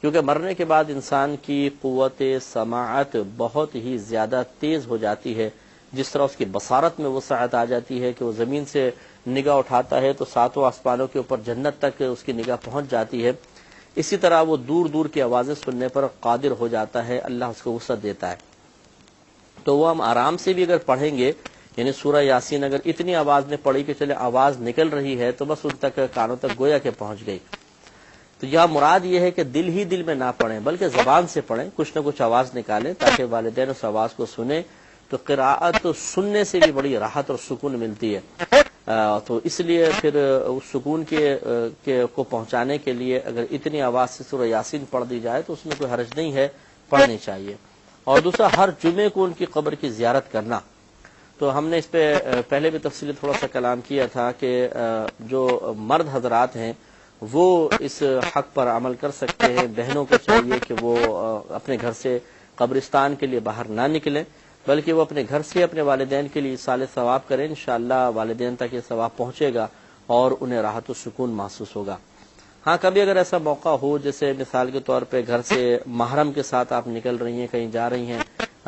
کیونکہ مرنے کے بعد انسان کی قوت سماعت بہت ہی زیادہ تیز ہو جاتی ہے، جس طرح اس کی بصارت میں وسعت آ جاتی ہے کہ وہ زمین سے نگاہ اٹھاتا ہے تو ساتوں آسمانوں کے اوپر جنت تک اس کی نگاہ پہنچ جاتی ہے، اسی طرح وہ دور دور کی آوازیں سننے پر قادر ہو جاتا ہے، اللہ اس کو وسعت دیتا ہے۔ تو وہ ہم آرام سے بھی اگر پڑھیں گے، یعنی سورہ یاسین اگر اتنی آواز میں پڑھی کہ چلے آواز نکل رہی ہے تو بس ان تک کانوں تک گویا کہ پہنچ گئی، تو یہاں مراد یہ ہے کہ دل ہی دل میں نہ پڑھیں بلکہ زبان سے پڑھیں، کچھ نہ کچھ آواز نکالیں تاکہ والدین اس آواز کو سنیں، تو قراءت سننے سے بھی بڑی راحت اور سکون ملتی ہے۔ تو اس لیے پھر اس سکون کو پہنچانے کے لیے اگر اتنی آواز سے سورہ یاسین پڑھ دی جائے تو اس میں کوئی حرج نہیں ہے، پڑھنی چاہیے۔ اور دوسرا، ہر جمعے کو ان کی قبر کی زیارت کرنا، تو ہم نے اس پہ پہلے بھی تفصیلی تھوڑا سا کلام کیا تھا کہ جو مرد حضرات ہیں وہ اس حق پر عمل کر سکتے ہیں، بہنوں کو چاہیے کہ وہ اپنے گھر سے قبرستان کے لیے باہر نہ نکلیں بلکہ وہ اپنے گھر سے اپنے والدین کے لیے ایصال ثواب کریں، انشاءاللہ والدین تک یہ ثواب پہنچے گا اور انہیں راحت و سکون محسوس ہوگا۔ ہاں، کبھی اگر ایسا موقع ہو، جیسے مثال کے طور پہ گھر سے محرم کے ساتھ آپ نکل رہی ہیں، کہیں جا رہی ہیں،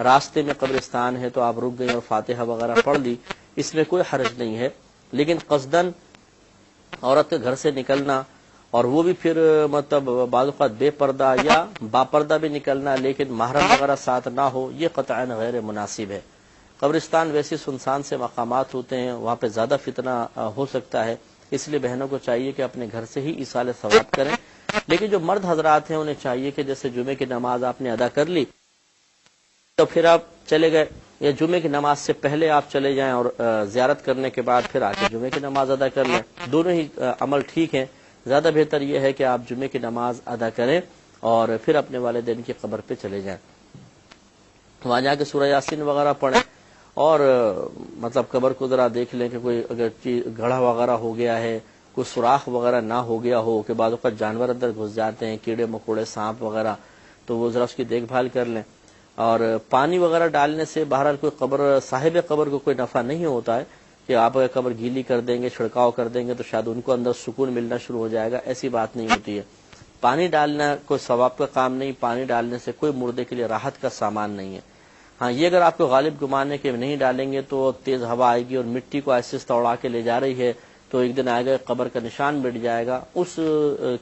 راستے میں قبرستان ہے تو آپ رک گئیں اور فاتحہ وغیرہ پڑھ لی، اس میں کوئی حرج نہیں ہے، لیکن قصداً عورت کے گھر سے نکلنا اور وہ بھی پھر مطلب بعض اوقات بے پردہ یا با پردہ بھی نکلنا لیکن محرم وغیرہ ساتھ نہ ہو، یہ قطعاً غیر مناسب ہے۔ قبرستان ویسے سنسان سے مقامات ہوتے ہیں، وہاں پہ زیادہ فتنہ ہو سکتا ہے، اس لیے بہنوں کو چاہیے کہ اپنے گھر سے ہی ایصال ثواب کریں۔ لیکن جو مرد حضرات ہیں انہیں چاہیے کہ جیسے جمعے کی نماز آپ نے ادا کر لی تو پھر آپ چلے گئے، یا جمعے کی نماز سے پہلے آپ چلے جائیں اور زیارت کرنے کے بعد پھر آ کے جمعے کی نماز ادا کر لیں، دونوں ہی عمل ٹھیک ہیں۔ زیادہ بہتر یہ ہے کہ آپ جمعے کی نماز ادا کریں اور پھر اپنے والدین کی قبر پہ چلے جائیں، وہاں جا کے سورہ یاسین وغیرہ پڑھیں اور مطلب قبر کو ذرا دیکھ لیں کہ کوئی اگر گڑھا وغیرہ ہو گیا ہے، کوئی سوراخ وغیرہ نہ ہو گیا ہو کہ بعض اوقات جانور اندر گھس جاتے ہیں، کیڑے مکوڑے، سانپ وغیرہ، تو وہ ذرا اس کی دیکھ بھال کر لیں۔ اور پانی وغیرہ ڈالنے سے بہرحال کوئی صاحب قبر کو کوئی نفع نہیں ہوتا ہے کہ آپ اگر قبر گیلی کر دیں گے، چھڑکاؤ کر دیں گے تو شاید ان کو اندر سکون ملنا شروع ہو جائے گا، ایسی بات نہیں ہوتی ہے۔ پانی ڈالنا کوئی ثواب کا کام نہیں، پانی ڈالنے سے کوئی مردے کے لیے راحت کا سامان نہیں ہے۔ ہاں، یہ اگر آپ کو غالب گمان ہے کہ نہیں ڈالیں گے تو تیز ہوا آئے گی اور مٹی کو ایسے اڑا کے لے جا رہی ہے تو ایک دن آئے گا قبر کا نشان مٹ جائے گا، اس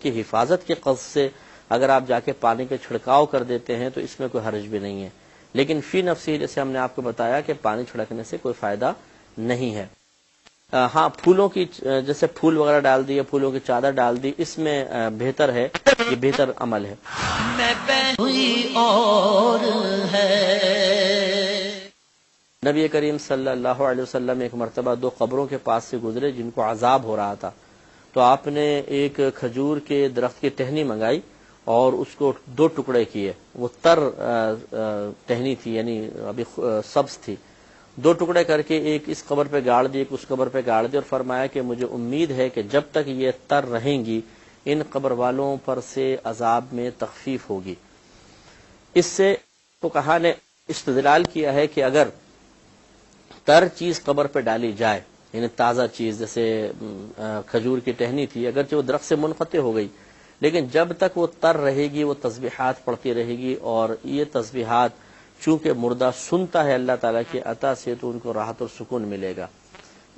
کی حفاظت کے قصد سے اگر آپ جا کے پانی کے چھڑکاؤ کر دیتے ہیں تو اس میں کوئی حرج بھی نہیں ہے، لیکن فی نفسی جیسے ہم نے آپ کو بتایا کہ پانی چھڑکنے سے کوئی فائدہ نہیں ہے۔ ہاں، پھولوں کی جیسے پھول وغیرہ ڈال دی، پھولوں کی چادر ڈال دی، اس میں بہتر ہے، یہ بہتر عمل ہے۔ نبی کریم صلی اللہ علیہ وسلم ایک مرتبہ دو قبروں کے پاس سے گزرے جن کو عذاب ہو رہا تھا، تو آپ نے ایک کھجور کے درخت کی ٹہنی منگائی اور اس کو دو ٹکڑے کیے، وہ تر ٹہنی تھی یعنی ابھی سبز تھی، دو ٹکڑے کر کے ایک اس قبر پہ گاڑ دی، ایک اس قبر پہ گاڑ دی، اور فرمایا کہ مجھے امید ہے کہ جب تک یہ تر رہیں گی ان قبر والوں پر سے عذاب میں تخفیف ہوگی۔ اس سے فقہا نے استدلال کیا ہے کہ اگر تر چیز قبر پہ ڈالی جائے، یعنی تازہ چیز جیسے کھجور کی ٹہنی تھی، اگرچہ وہ درخت سے منقطع ہو گئی لیکن جب تک وہ تر رہے گی وہ تسبیحات پڑھتی رہے گی، اور یہ تسبیحات چونکہ مردہ سنتا ہے اللہ تعالیٰ کی عطا سے تو ان کو راحت اور سکون ملے گا۔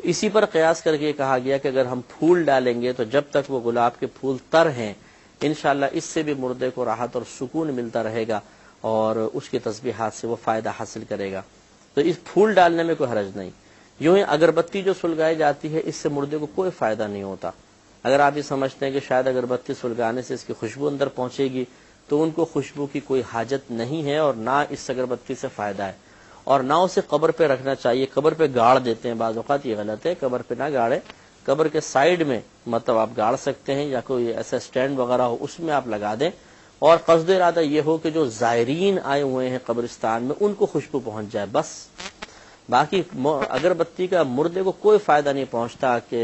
اسی پر قیاس کر کے کہا گیا کہ اگر ہم پھول ڈالیں گے تو جب تک وہ گلاب کے پھول تر ہیں انشاءاللہ اس سے بھی مردے کو راحت اور سکون ملتا رہے گا اور اس کی تسبیحات سے وہ فائدہ حاصل کرے گا، تو اس پھول ڈالنے میں کوئی حرج نہیں۔ یوں ہی اگربتی جو سلگائی جاتی ہے اس سے مردے کو کوئی فائدہ نہیں ہوتا، اگر آپ یہ سمجھتے ہیں کہ شاید اگربتی سلگانے سے اس کی خوشبو اندر پہنچے گی تو ان کو خوشبو کی کوئی حاجت نہیں ہے اور نہ اس اگربتی سے فائدہ ہے، اور نہ اسے قبر پہ رکھنا چاہیے۔ قبر پہ گاڑ دیتے ہیں بعض اوقات، یہ غلط ہے، قبر پہ نہ گاڑے، قبر کے سائیڈ میں مطلب آپ گاڑ سکتے ہیں یا کوئی ایسا سٹینڈ وغیرہ ہو اس میں آپ لگا دیں، اور قصد ارادہ یہ ہو کہ جو زائرین آئے ہوئے ہیں قبرستان میں ان کو خوشبو پہنچ جائے بس۔ باقی اگربتی کا مردے کو کوئی فائدہ نہیں پہنچتا کہ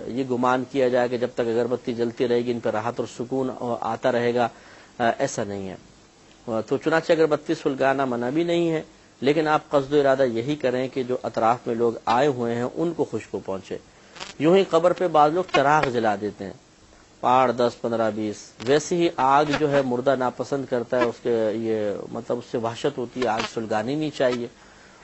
یہ گمان کیا جائے کہ جب تک اگربتی جلتی رہے گی ان پہ راحت اور سکون آتا رہے گا، ایسا نہیں ہے۔ تو چنانچہ اگربتی سلگانا منع بھی نہیں ہے، لیکن آپ قصد و ارادہ یہی کریں کہ جو اطراف میں لوگ آئے ہوئے ہیں ان کو خوشبو پہنچے۔ یوں ہی قبر پہ بعض لوگ چراغ جلا دیتے ہیں، 8, 10, 15, 20. ویسے ہی آگ جو ہے مردہ ناپسند کرتا ہے، اس کے یہ مطلب اس سے وحشت ہوتی ہے، آگ سلگانی نہیں چاہیے.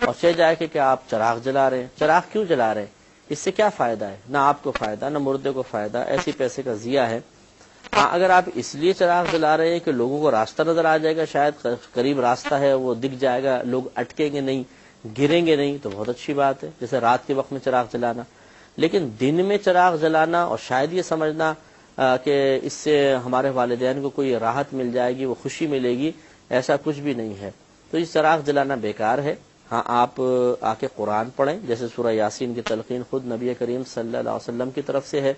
اور چہ جائے کہ آپ چراغ جلا رہے ہیں، چراغ کیوں جلا رہے ہیں؟ اس سے کیا فائدہ ہے؟ نہ آپ کو فائدہ نہ مردے کو فائدہ، ایسی پیسے کا ضیاع ہے. ہاں اگر آپ اس لیے چراغ جلا رہے ہیں کہ لوگوں کو راستہ نظر آ جائے گا، شاید قریب راستہ ہے وہ دکھ جائے گا، لوگ اٹکیں گے نہیں، گریں گے نہیں، تو بہت اچھی بات ہے، جیسے رات کے وقت میں چراغ جلانا. لیکن دن میں چراغ جلانا اور شاید یہ سمجھنا کہ اس سے ہمارے والدین کو کوئی راحت مل جائے گی، وہ خوشی ملے گی، ایسا کچھ بھی نہیں ہے. تو یہ چراغ جلانا بیکار ہے. ہاں آپ آ کے قرآن پڑھیں، جیسے سورہ یاسین کی تلقین خود نبی کریم صلی اللہ علیہ وسلم کی طرف سے ہے.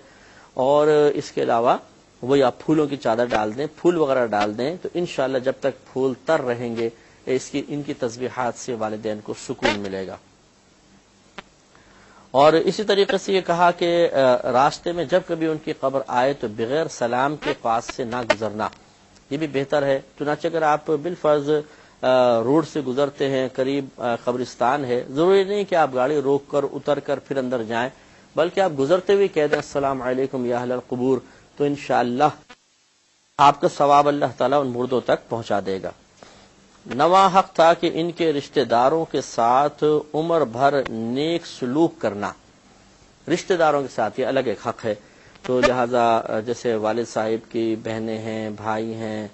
اور اس کے علاوہ وہی آپ پھولوں کی چادر ڈال دیں، پھول وغیرہ ڈال دیں، تو انشاءاللہ جب تک پھول تر رہیں گے ان کی تسبیحات سے والدین کو سکون ملے گا. اور اسی طریقے سے یہ کہا کہ راستے میں جب کبھی ان کی قبر آئے تو بغیر سلام کے پاس سے نہ گزرنا، یہ بھی بہتر ہے. چنانچہ اگر آپ بالفرض روڈ سے گزرتے ہیں، قریب قبرستان ہے، ضروری نہیں کہ آپ گاڑی روک کر اتر کر پھر اندر جائیں، بلکہ آپ گزرتے ہوئے کہہ دیں السلام علیکم یا اہل القبور، تو انشاءاللہ آپ کا ثواب اللہ تعالیٰ ان مردوں تک پہنچا دے گا. نواں حق تھا کہ ان کے رشتہ داروں کے ساتھ عمر بھر نیک سلوک کرنا. رشتہ داروں کے ساتھ یہ الگ ایک حق ہے. تو لہذا جیسے والد صاحب کی بہنیں ہیں، بھائی ہیں،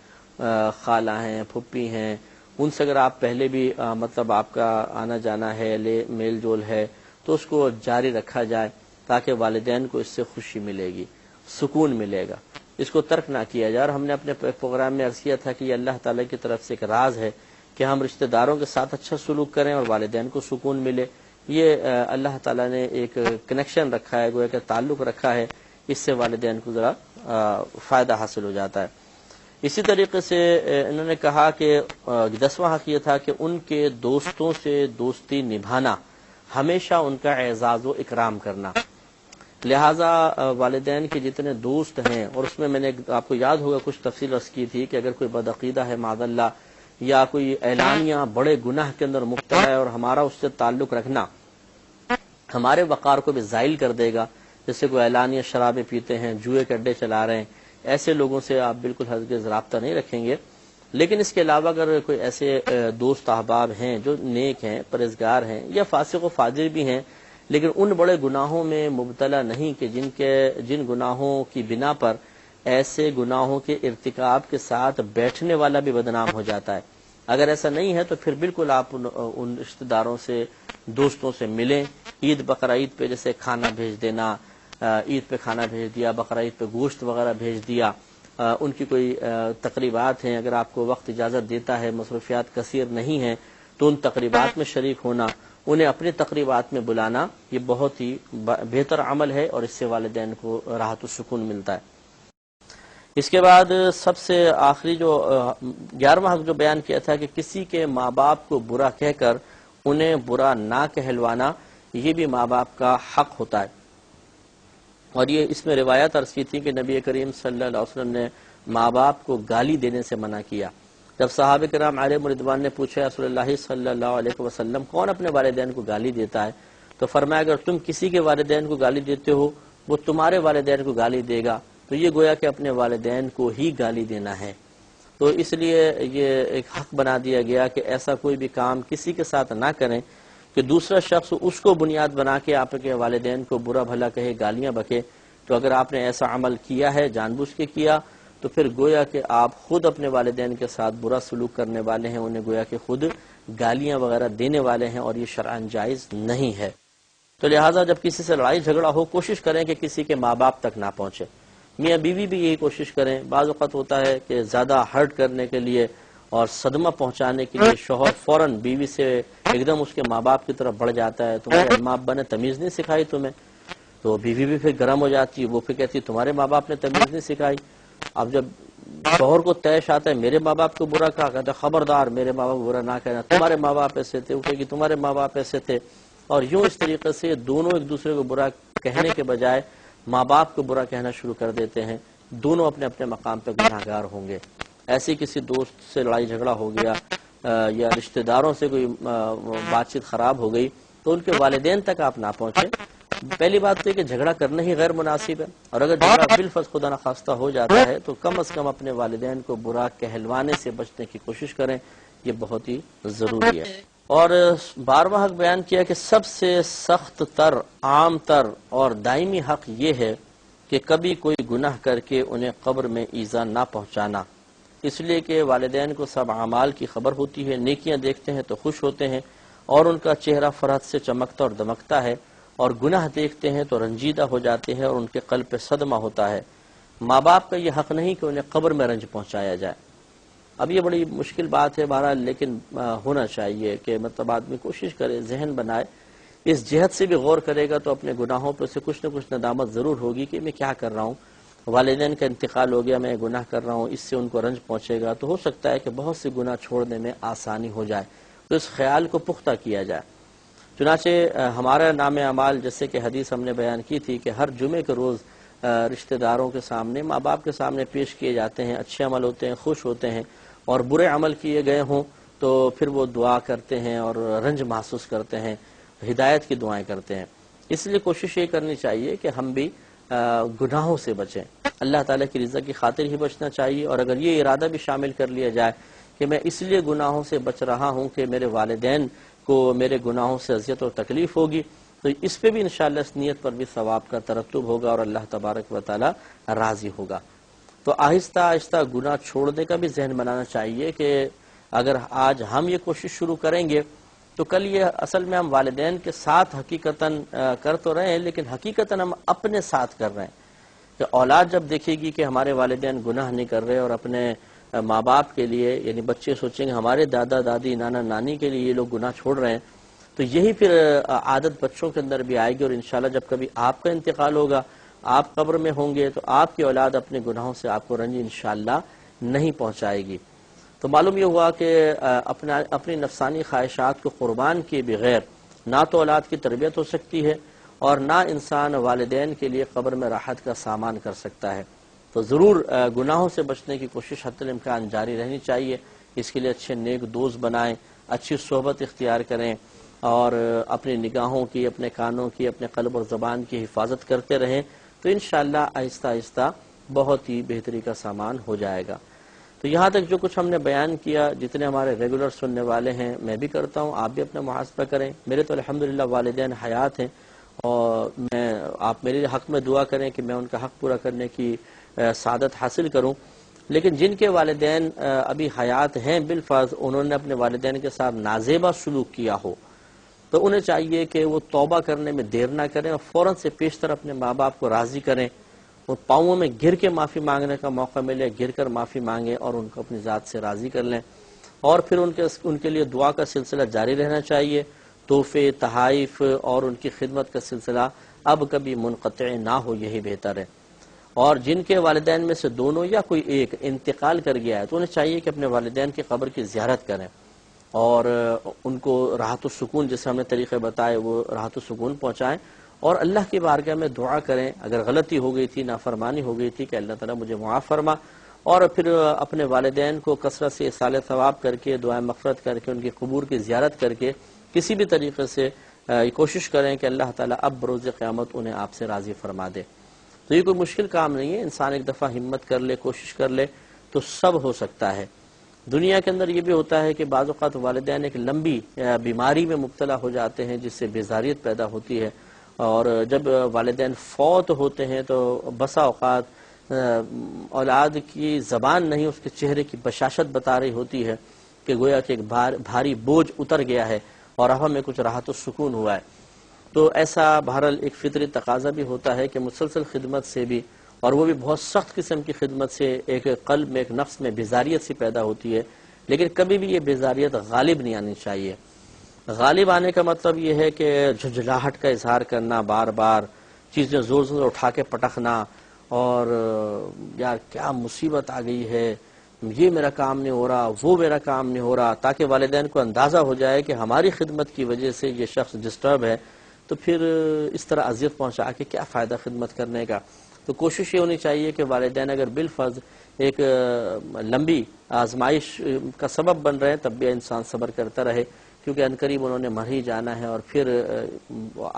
خالہ ہیں، پھپھی ہیں، ان سے اگر آپ پہلے بھی مطلب آپ کا آنا جانا ہے، میل جول ہے، تو اس کو جاری رکھا جائے تاکہ والدین کو اس سے خوشی ملے گی، سکون ملے گا. اس کو ترک نہ کیا جائے. اور ہم نے اپنے پروگرام میں عرض کیا تھا کہ یہ اللہ تعالیٰ کی طرف سے ایک راز ہے کہ ہم رشتہ داروں کے ساتھ اچھا سلوک کریں اور والدین کو سکون ملے. یہ اللہ تعالیٰ نے ایک کنیکشن رکھا ہے، گویا کہ تعلق رکھا ہے، اس سے والدین کو ذرا فائدہ حاصل ہو جاتا ہے. اسی طریقے سے انہوں نے کہا کہ 10واں حق یہ تھا کہ ان کے دوستوں سے دوستی نبھانا، ہمیشہ ان کا اعزاز و اکرام کرنا. لہذا والدین کے جتنے دوست ہیں، اور اس میں نے آپ کو یاد ہوگا کچھ تفصیل عرض کی تھی کہ اگر کوئی بدعقیدہ ہے معاذ اللہ، یا کوئی اعلانیہ بڑے گناہ کے اندر مبتلا ہے اور ہمارا اس سے تعلق رکھنا ہمارے وقار کو بھی زائل کر دے گا، جیسے کوئی اعلانیہ شرابیں پیتے ہیں، جوئے کے اڈے چلا رہے ہیں، ایسے لوگوں سے آپ بالکل ہرگز رابطہ نہیں رکھیں گے. لیکن اس کے علاوہ اگر کوئی ایسے دوست احباب ہیں جو نیک ہیں، پرہیزگار ہیں، یا فاسق و فاجر بھی ہیں، لیکن ان بڑے گناہوں میں مبتلا نہیں کہ جن گناہوں کی بنا پر ایسے گناہوں کے ارتکاب کے ساتھ بیٹھنے والا بھی بدنام ہو جاتا ہے، اگر ایسا نہیں ہے تو پھر بالکل آپ ان رشتہ داروں سے، دوستوں سے ملیں. عید بقرعید پہ جیسے کھانا بھیج دینا، عید پہ کھانا بھیج دیا، بقرعید پہ گوشت وغیرہ بھیج دیا. ان کی کوئی تقریبات ہیں، اگر آپ کو وقت اجازت دیتا ہے، مصروفیات کثیر نہیں ہیں، تو ان تقریبات میں شریک ہونا، انہیں اپنی تقریبات میں بلانا، یہ بہت ہی بہتر عمل ہے اور اس سے والدین کو راحت و سکون ملتا ہے. اس کے بعد سب سے آخری جو 11واں حق جو بیان کیا تھا کہ کسی کے ماں باپ کو برا کہہ کر انہیں برا نہ کہلوانا، یہ بھی ماں باپ کا حق ہوتا ہے. اور یہ اس میں روایت عرض کی تھی کہ نبی کریم صلی اللہ علیہ وسلم نے ماں باپ کو گالی دینے سے منع کیا. جب صحابہ کرام علیہم رضوان نے پوچھا رسول اللہ صلی اللہ علیہ وسلم کون اپنے والدین کو گالی دیتا ہے، تو فرمایا اگر تم کسی کے والدین کو گالی دیتے ہو وہ تمہارے والدین کو گالی دے گا، تو یہ گویا کہ اپنے والدین کو ہی گالی دینا ہے. تو اس لیے یہ ایک حق بنا دیا گیا کہ ایسا کوئی بھی کام کسی کے ساتھ نہ کریں کہ دوسرا شخص اس کو بنیاد بنا کے آپ کے والدین کو برا بھلا کہے، گالیاں بکے. تو اگر آپ نے ایسا عمل کیا ہے، جان بوجھ کے کیا، تو پھر گویا کہ آپ خود اپنے والدین کے ساتھ برا سلوک کرنے والے ہیں، انہیں گویا کہ خود گالیاں وغیرہ دینے والے ہیں، اور یہ شرعاً جائز نہیں ہے. تو لہٰذا جب کسی سے لڑائی جھگڑا ہو، کوشش کریں کہ کسی کے ماں باپ تک نہ پہنچے. میاں بیوی بھی یہی کوشش کریں. بعض اوقات ہوتا ہے کہ زیادہ ہرٹ کرنے کے لیے اور صدمہ پہنچانے کے لیے شوہر فوراً بیوی سے ایک دم اس کے ماں باپ کی طرف بڑھ جاتا ہے، تمہارے اماں ابا نے تمیز نہیں سکھائی تمہیں. تو بیوی بھی پھر گرم ہو جاتی ہے، وہ پھر کہتی ہے تمہارے ماں باپ نے تمیز نہیں سکھائی. اب جب شوہر کو طیش آتا ہے میرے ماں باپ کو برا کہا، کہتا ہے خبردار میرے ماں باپ برا نہ کہنا، تمہارے ماں باپ ایسے تھے، وہ کہے گی تمہارے ماں باپ ایسے تھے. اور یوں اس طریقے سے دونوں ایک دوسرے کو برا کہنے کے بجائے ماں باپ کو برا کہنا شروع کر دیتے ہیں. دونوں اپنے اپنے مقام پہ گناہگار ہوں گے. ایسی کسی دوست سے لڑائی جھگڑا ہو گیا یا رشتہ داروں سے کوئی بات چیت خراب ہو گئی، تو ان کے والدین تک آپ نہ پہنچیں. پہلی بات تو یہ کہ جھگڑا کرنا ہی غیر مناسب ہے، اور اگر جھگڑا بالفرض خدا نخواستہ ہو جاتا ہے تو کم از کم اپنے والدین کو برا کہلوانے سے بچنے کی کوشش کریں، یہ بہت ہی ضروری ہے۔ اور بارواں حق بیان کیا کہ سب سے سخت تر، عام تر اور دائمی حق یہ ہے کہ کبھی کوئی گناہ کر کے انہیں قبر میں ایذا نہ پہنچانا، اس لیے کہ والدین کو سب اعمال کی خبر ہوتی ہے، نیکیاں دیکھتے ہیں تو خوش ہوتے ہیں اور ان کا چہرہ فرحت سے چمکتا اور دمکتا ہے، اور گناہ دیکھتے ہیں تو رنجیدہ ہو جاتے ہیں اور ان کے قلب پہ صدمہ ہوتا ہے۔ ماں باپ کا یہ حق نہیں کہ انہیں قبر میں رنج پہنچایا جائے۔ اب یہ بڑی مشکل بات ہے بہرحال، لیکن ہونا چاہیے کہ مطلب آدمی کوشش کرے، ذہن بنائے، اس جہت سے بھی غور کرے گا تو اپنے گناہوں پہ سے کچھ نہ کچھ ندامت ضرور ہوگی کہ میں کیا کر رہا ہوں، والدین کا انتقال ہو گیا، میں گناہ کر رہا ہوں، اس سے ان کو رنج پہنچے گا، تو ہو سکتا ہے کہ بہت سے گناہ چھوڑنے میں آسانی ہو جائے، تو اس خیال کو پختہ کیا جائے۔ چنانچہ ہمارا نام اعمال، جیسے کہ حدیث ہم نے بیان کی تھی کہ ہر جمعے کے روز رشتہ داروں کے سامنے، ماں باپ کے سامنے پیش کیے جاتے ہیں، اچھے عمل ہوتے ہیں، خوش ہوتے ہیں، اور برے عمل کیے گئے ہوں تو پھر وہ دعا کرتے ہیں اور رنج محسوس کرتے ہیں، ہدایت کی دعائیں کرتے ہیں۔ اس لیے کوشش یہ کرنی چاہیے کہ ہم بھی گناہوں سے بچیں، اللہ تعالیٰ کی رضا کی خاطر ہی بچنا چاہیے، اور اگر یہ ارادہ بھی شامل کر لیا جائے کہ میں اس لیے گناہوں سے بچ رہا ہوں کہ میرے والدین کو میرے گناہوں سے اذیت اور تکلیف ہوگی، تو اس پہ بھی انشاءاللہ اس نیت پر بھی ثواب کا ترتب ہوگا اور اللہ تبارک و تعالی راضی ہوگا۔ تو آہستہ آہستہ گناہ چھوڑنے کا بھی ذہن بنانا چاہیے کہ اگر آج ہم یہ کوشش شروع کریں گے تو کل یہ اصل میں ہم والدین کے ساتھ حقیقتاً کر تو رہے ہیں، لیکن حقیقتاً ہم اپنے ساتھ کر رہے ہیں کہ اولاد جب دیکھے گی کہ ہمارے والدین گناہ نہیں کر رہے اور اپنے ماں باپ کے لیے، یعنی بچے سوچیں گے ہمارے دادا دادی نانا نانی کے لیے یہ لوگ گناہ چھوڑ رہے ہیں، تو یہی پھر عادت بچوں کے اندر بھی آئے گی، اور انشاءاللہ جب کبھی آپ کا انتقال ہوگا، آپ قبر میں ہوں گے، تو آپ کی اولاد اپنے گناہوں سے آپ کو رنج انشاءاللہ نہیں پہنچائے گی۔ تو معلوم یہ ہوا کہ اپنی نفسانی خواہشات کو قربان کیے بغیر نہ تو اولاد کی تربیت ہو سکتی ہے اور نہ انسان والدین کے لیے قبر میں راحت کا سامان کر سکتا ہے۔ تو ضرور گناہوں سے بچنے کی کوشش حتی الامکان جاری رہنی چاہیے، اس کے لیے اچھے نیک دوست بنائیں، اچھی صحبت اختیار کریں، اور اپنی نگاہوں کی، اپنے کانوں کی، اپنے قلب اور زبان کی حفاظت کرتے رہیں، تو انشاءاللہ آہستہ آہستہ بہت ہی بہتری کا سامان ہو جائے گا۔ تو یہاں تک جو کچھ ہم نے بیان کیا، جتنے ہمارے ریگولر سننے والے ہیں، میں بھی کرتا ہوں، آپ بھی اپنا محاسبہ کریں۔ میرے تو الحمدللہ والدین حیات ہیں، اور آپ میرے حق میں دعا کریں کہ میں ان کا حق پورا کرنے کی سعادت حاصل کروں، لیکن جن کے والدین ابھی حیات ہیں بالفرض، انہوں نے اپنے والدین کے ساتھ نازیبا سلوک کیا ہو، تو انہیں چاہیے کہ وہ توبہ کرنے میں دیر نہ کریں اور فوراً سے پیشتر اپنے ماں باپ کو راضی کریں، وہ پاؤں میں گر کے معافی مانگنے کا موقع ملے، گر کر معافی مانگیں اور ان کو اپنی ذات سے راضی کر لیں، اور پھر ان کے لیے دعا کا سلسلہ جاری رہنا چاہیے، تحفے، تحائف اور ان کی خدمت کا سلسلہ اب کبھی منقطع نہ ہو، یہی بہتر ہے۔ اور جن کے والدین میں سے دونوں یا کوئی ایک انتقال کر گیا ہے تو انہیں چاہیے کہ اپنے والدین کی قبر کی زیارت کریں اور ان کو راحت و سکون، جیسے ہم نے طریقے بتائے، وہ راحت و سکون پہنچائیں، اور اللہ کی بارگاہ میں دعا کریں اگر غلطی ہو گئی تھی، نافرمانی ہو گئی تھی، کہ اللہ تعالیٰ مجھے معاف فرما، اور پھر اپنے والدین کو کثرت سے اصال ثواب کر کے، دعائیں مغفرت کر کے، ان کی قبور کی زیارت کر کے کسی بھی طریقے سے کوشش کریں کہ اللہ تعالیٰ اب بروز قیامت انہیں آپ سے راضی فرما دے۔ تو یہ کوئی مشکل کام نہیں ہے، انسان ایک دفعہ ہمت کر لے، کوشش کر لے تو سب ہو سکتا ہے۔ دنیا کے اندر یہ بھی ہوتا ہے کہ بعض اوقات والدین ایک لمبی بیماری میں مبتلا ہو جاتے ہیں جس سے بیزاریت پیدا ہوتی ہے، اور جب والدین فوت ہوتے ہیں تو بسا اوقات اولاد کی زبان نہیں، اس کے چہرے کی بشاشت بتا رہی ہوتی ہے کہ گویا کہ ایک بھاری بوجھ اتر گیا ہے اور اب ہمیں کچھ راحت و سکون ہوا ہے۔ تو ایسا بہرحال ایک فطری تقاضا بھی ہوتا ہے کہ مسلسل خدمت سے بھی، اور وہ بھی بہت سخت قسم کی خدمت سے، ایک قلب میں، ایک نفس میں بیزاریت سی پیدا ہوتی ہے، لیکن کبھی بھی یہ بیزاریت غالب نہیں آنی چاہیے۔ غالب آنے کا مطلب یہ ہے کہ جھنجھلاہٹ کا اظہار کرنا، بار بار چیزیں زور زور اٹھا کے پٹکنا، اور یار کیا مصیبت آ گئی ہے، یہ میرا کام نہیں ہو رہا، وہ میرا کام نہیں ہو رہا، تاکہ والدین کو اندازہ ہو جائے کہ ہماری خدمت کی وجہ سے یہ شخص ڈسٹرب ہے، تو پھر اس طرح اذیت پہنچا کے کیا فائدہ خدمت کرنے کا۔ تو کوشش یہ ہونی چاہیے کہ والدین اگر بالفرض ایک لمبی آزمائش کا سبب بن رہے ہیں، تب بھی انسان صبر کرتا رہے کیونکہ عنقریب انہوں نے مر ہی جانا ہے، اور پھر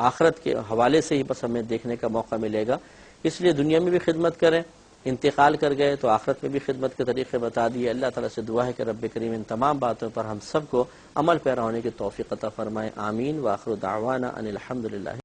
آخرت کے حوالے سے ہی بس ہمیں دیکھنے کا موقع ملے گا. اس لیے دنیا میں بھی خدمت کریں، انتقال کر گئے تو آخرت میں بھی خدمت کے طریقے بتا دیے. اللہ تعالیٰ سے دعا ہے کہ رب کریم ان تمام باتوں پر ہم سب کو عمل پیرا ہونے کی توفیق عطا فرمائے. آمین. وآخر دعوانا ان الحمدللہ.